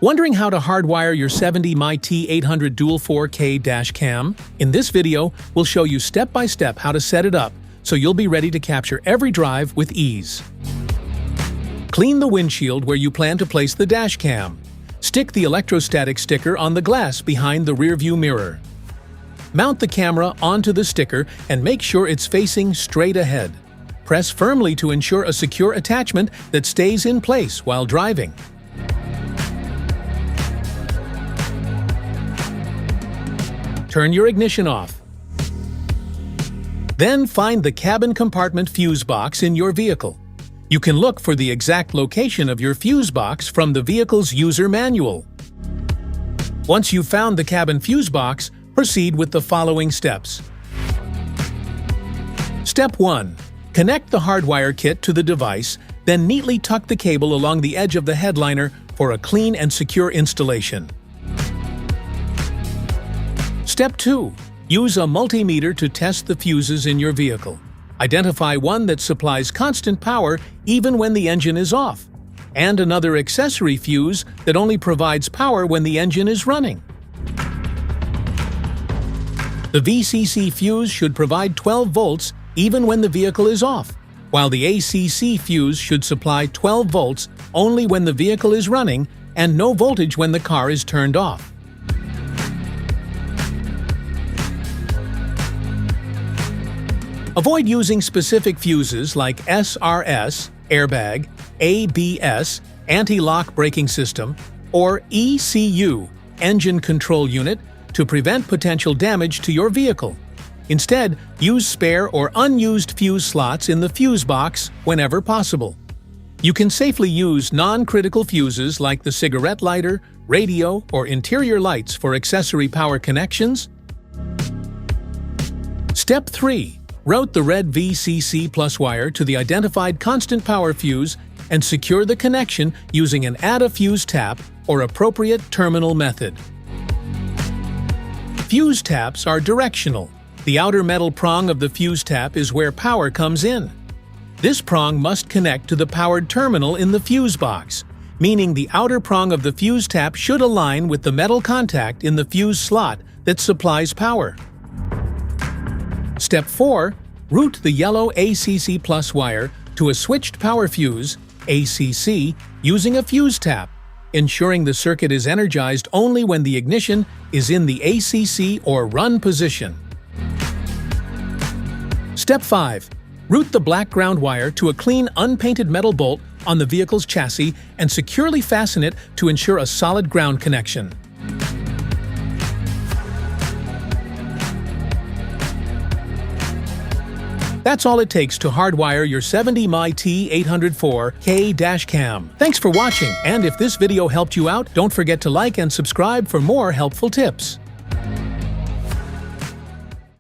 Wondering how to hardwire your 70mai T800 Dual 4K dash cam? In this video, we'll show you step-by-step how to set it up so you'll be ready to capture every drive with ease. Clean the windshield where you plan to place the dash cam. Stick the electrostatic sticker on the glass behind the rearview mirror. Mount the camera onto the sticker and make sure it's facing straight ahead. Press firmly to ensure a secure attachment that stays in place while driving. Turn your ignition off. Then find the cabin compartment fuse box in your vehicle. You can look for the exact location of your fuse box from the vehicle's user manual. Once you've found the cabin fuse box, proceed with the following steps. Step 1. Connect the hardwire kit to the device, then neatly tuck the cable along the edge of the headliner for a clean and secure installation. Step 2. Use a multimeter to test the fuses in your vehicle. Identify one that supplies constant power even when the engine is off, and another accessory fuse that only provides power when the engine is running. The VCC fuse should provide 12 volts even when the vehicle is off, while the ACC fuse should supply 12 volts only when the vehicle is running and no voltage when the car is turned off. Avoid using specific fuses like SRS, airbag, ABS, anti-lock braking system, or ECU, engine control unit, to prevent potential damage to your vehicle. Instead, use spare or unused fuse slots in the fuse box whenever possible. You can safely use non-critical fuses like the cigarette lighter, radio, or interior lights for accessory power connections. Step 3. Route the red VCC plus wire to the identified constant power fuse and secure the connection using an add-a-fuse tap or appropriate terminal method. Fuse taps are directional. The outer metal prong of the fuse tap is where power comes in. This prong must connect to the powered terminal in the fuse box, meaning the outer prong of the fuse tap should align with the metal contact in the fuse slot that supplies power. Step 4. Route the yellow ACC plus wire to a switched power fuse, ACC, using a fuse tap, ensuring the circuit is energized only when the ignition is in the ACC or run position. Step 5. Route the black ground wire to a clean, unpainted metal bolt on the vehicle's chassis and securely fasten it to ensure a solid ground connection. That's all it takes to hardwire your 70mai T800 4K dash cam. Thanks for watching, and if this video helped you out, don't forget to like and subscribe for more helpful tips.